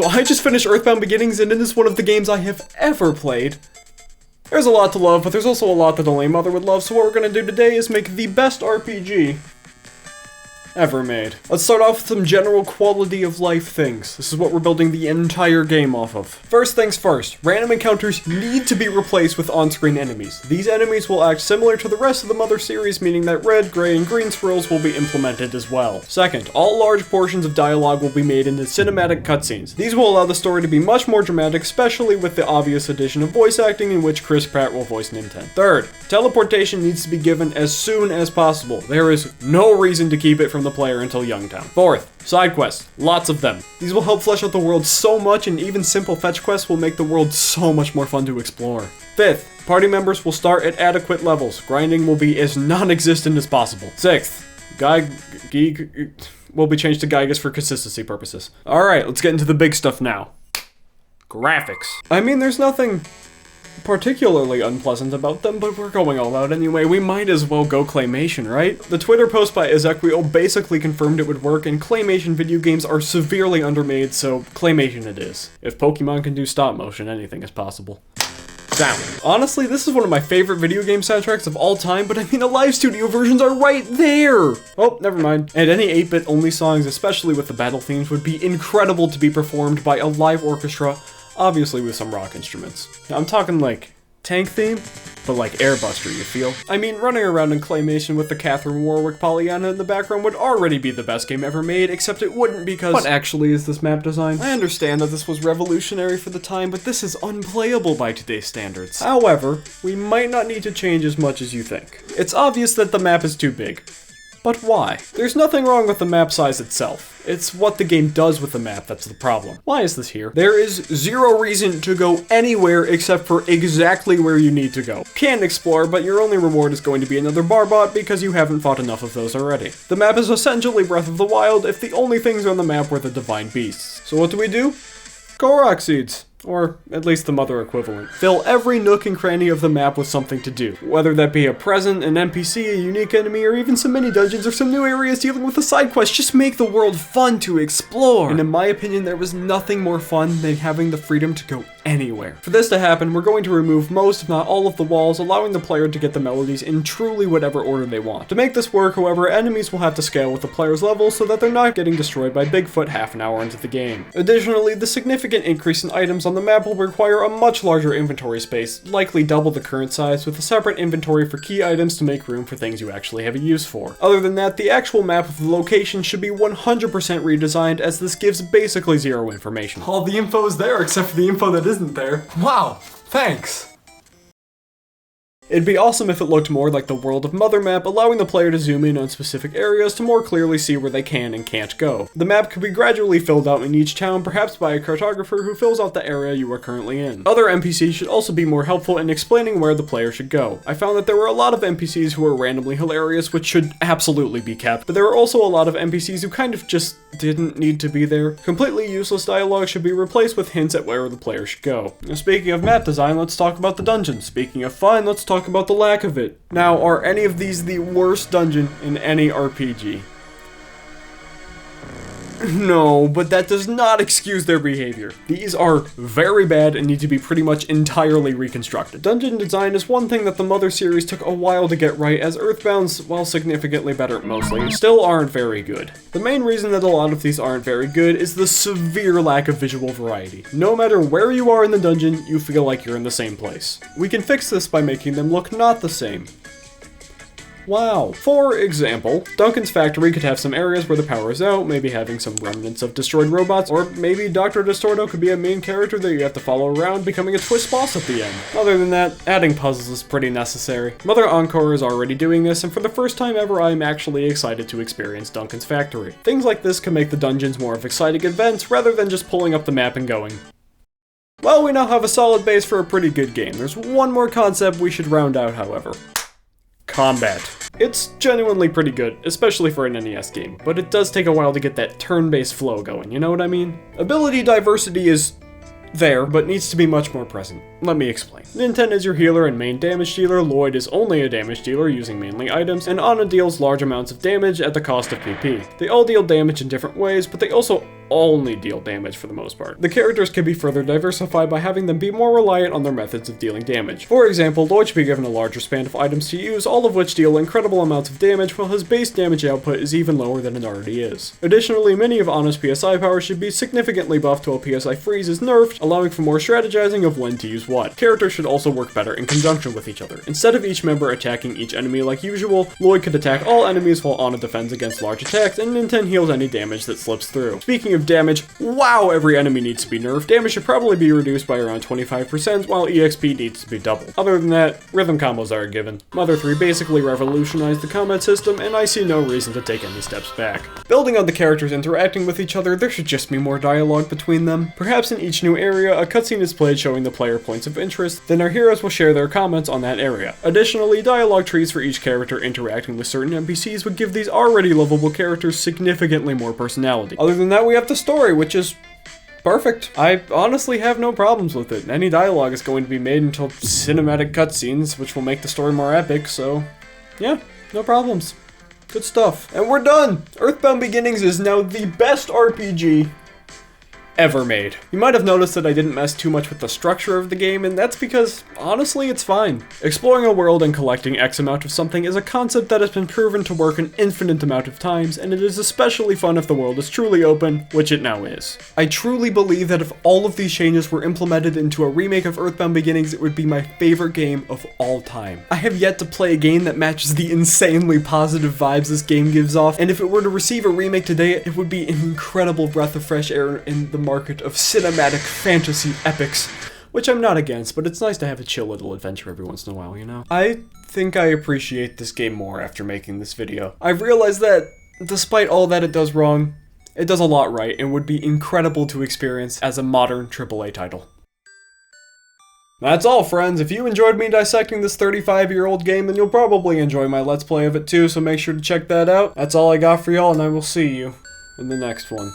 So I just finished EarthBound Beginnings, and it is one of the games I have ever played. There's a lot to love, but there's also a lot that only a mother would love, so what we're gonna do today is make the best RPG ever made. Let's start off with some general quality of life things. This is what we're building the entire game off of. First things first, random encounters need to be replaced with on-screen enemies. These enemies will act similar to the rest of the Mother series, meaning that red, gray, and green swirls will be implemented as well. Second, all large portions of dialogue will be made into cinematic cutscenes. These will allow the story to be much more dramatic, especially with the obvious addition of voice acting in which Chris Pratt will voice Nintendo. Third, teleportation needs to be given as soon as possible. There is no reason to keep it from the player until Youngtown. Fourth, side quests. Lots of them. These will help flesh out the world so much, and even simple fetch quests will make the world so much more fun to explore. Fifth, party members will start at adequate levels. Grinding will be as non-existent as possible. Sixth, Geek will be changed to Gygas for consistency purposes. Alright, let's get into the big stuff now. Graphics. I mean, there's nothing particularly unpleasant about them, but we're going all out anyway. We might as well go claymation, right? The Twitter post by Ezequiel basically confirmed it would work, and claymation video games are severely undermade, so claymation it is. If Pokemon can do stop motion, anything is possible. Sound. Honestly, this is one of my favorite video game soundtracks of all time, but I mean, the live studio versions are right there! Oh, never mind. And any 8-bit only songs, especially with the battle themes, would be incredible to be performed by a live orchestra, obviously with some rock instruments. Now, I'm talking like tank theme, but like Airbuster, you feel? I mean, running around in claymation with the Catherine Warwick Pollyanna in the background would already be the best game ever made, except it wouldn't because— What actually is this map design? I understand that this was revolutionary for the time, but this is unplayable by today's standards. However, we might not need to change as much as you think. It's obvious that the map is too big. But why? There's nothing wrong with the map size itself. It's what the game does with the map that's the problem. Why is this here? There is zero reason to go anywhere except for exactly where you need to go. You can explore, but your only reward is going to be another barbot because you haven't fought enough of those already. The map is essentially Breath of the Wild if the only things on the map were the divine beasts. So what do? Korok seeds. Or at least the mother equivalent. Fill every nook and cranny of the map with something to do. Whether that be a present, an NPC, a unique enemy, or even some mini dungeons or some new areas dealing with a side quest, just make the world fun to explore. And in my opinion, there was nothing more fun than having the freedom to go anywhere. For this to happen, we're going to remove most, if not all, of the walls, allowing the player to get the melodies in truly whatever order they want. To make this work, however, enemies will have to scale with the player's level so that they're not getting destroyed by Bigfoot half an hour into the game. Additionally, the significant increase in items on the map will require a much larger inventory space, likely double the current size, with a separate inventory for key items to make room for things you actually have a use for. Other than that, the actual map of the location should be 100% redesigned, as this gives basically zero information. All the info is there except for the info that isn't there. Wow, thanks! It'd be awesome if it looked more like the World of Mother map, allowing the player to zoom in on specific areas to more clearly see where they can and can't go. The map could be gradually filled out in each town, perhaps by a cartographer who fills out the area you are currently in. Other NPCs should also be more helpful in explaining where the player should go. I found that there were a lot of NPCs who were randomly hilarious, which should absolutely be kept, but there were also a lot of NPCs who kind of just didn't need to be there. Completely useless dialogue should be replaced with hints at where the player should go. Now, speaking of map design, let's talk about the dungeon. Speaking of fun, let's talk about the lack of it. Now, are any of these the worst dungeon in any RPG? No, but that does not excuse their behavior. These are very bad and need to be pretty much entirely reconstructed. Dungeon design is one thing that the Mother series took a while to get right, as Earthbound's, while significantly better mostly, still aren't very good. The main reason that a lot of these aren't very good is the severe lack of visual variety. No matter where you are in the dungeon, you feel like you're in the same place. We can fix this by making them look not the same. Wow. For example, Duncan's factory could have some areas where the power is out, maybe having some remnants of destroyed robots, or maybe Dr. Distorto could be a main character that you have to follow around, becoming a twist boss at the end. Other than that, adding puzzles is pretty necessary. Mother Encore is already doing this, and for the first time ever, I'm actually excited to experience Duncan's factory. Things like this can make the dungeons more of exciting events, rather than just pulling up the map and going. Well, we now have a solid base for a pretty good game. There's one more concept we should round out, however. Combat. It's genuinely pretty good, especially for an NES game, but it does take a while to get that turn-based flow going, you know what I mean? Ability diversity is there, but needs to be much more present. Let me explain. Ninten is your healer and main damage dealer, Lloyd is only a damage dealer using mainly items, and Anna deals large amounts of damage at the cost of PP. They all deal damage in different ways, but they also only deal damage for the most part. The characters can be further diversified by having them be more reliant on their methods of dealing damage. For example, Lloyd should be given a larger span of items to use, all of which deal incredible amounts of damage, while his base damage output is even lower than it already is. Additionally, many of Anna's PSI powers should be significantly buffed while PSI freeze is nerfed, allowing for more strategizing of when to use what. Characters should also work better in conjunction with each other. Instead of each member attacking each enemy like usual, Lloyd could attack all enemies while Anna defends against large attacks, and Ninten heals any damage that slips through. Speaking of damage, wow, every enemy needs to be nerfed. Damage should probably be reduced by around 25%, while EXP needs to be doubled. Other than that, rhythm combos are a given. Mother 3 basically revolutionized the combat system, and I see no reason to take any steps back. Building on the characters interacting with each other, there should just be more dialogue between them. Perhaps in each new area, a cutscene is played showing the player points of interest, then our heroes will share their comments on that area. Additionally, dialogue trees for each character interacting with certain NPCs would give these already lovable characters significantly more personality. Other than that, we have the story, which is perfect. I honestly have no problems with it. Any dialogue is going to be made into cinematic cutscenes, which will make the story more epic, so yeah, no problems. Good stuff. And we're done! EarthBound Beginnings is now the best RPG ever made. You might have noticed that I didn't mess too much with the structure of the game, and that's because, honestly, it's fine. Exploring a world and collecting X amount of something is a concept that has been proven to work an infinite amount of times, and it is especially fun if the world is truly open, which it now is. I truly believe that if all of these changes were implemented into a remake of EarthBound Beginnings, it would be my favorite game of all time. I have yet to play a game that matches the insanely positive vibes this game gives off, and if it were to receive a remake today, it would be an incredible breath of fresh air in the market of cinematic fantasy epics, which I'm not against, but it's nice to have a chill little adventure every once in a while, you know? I think I appreciate this game more after making this video. I've realized that, despite all that it does wrong, it does a lot right and would be incredible to experience as a modern AAA title. That's all, friends. If you enjoyed me dissecting this 35-year-old game, then you'll probably enjoy my Let's Play of it too, so make sure to check that out. That's all I got for y'all, and I will see you in the next one.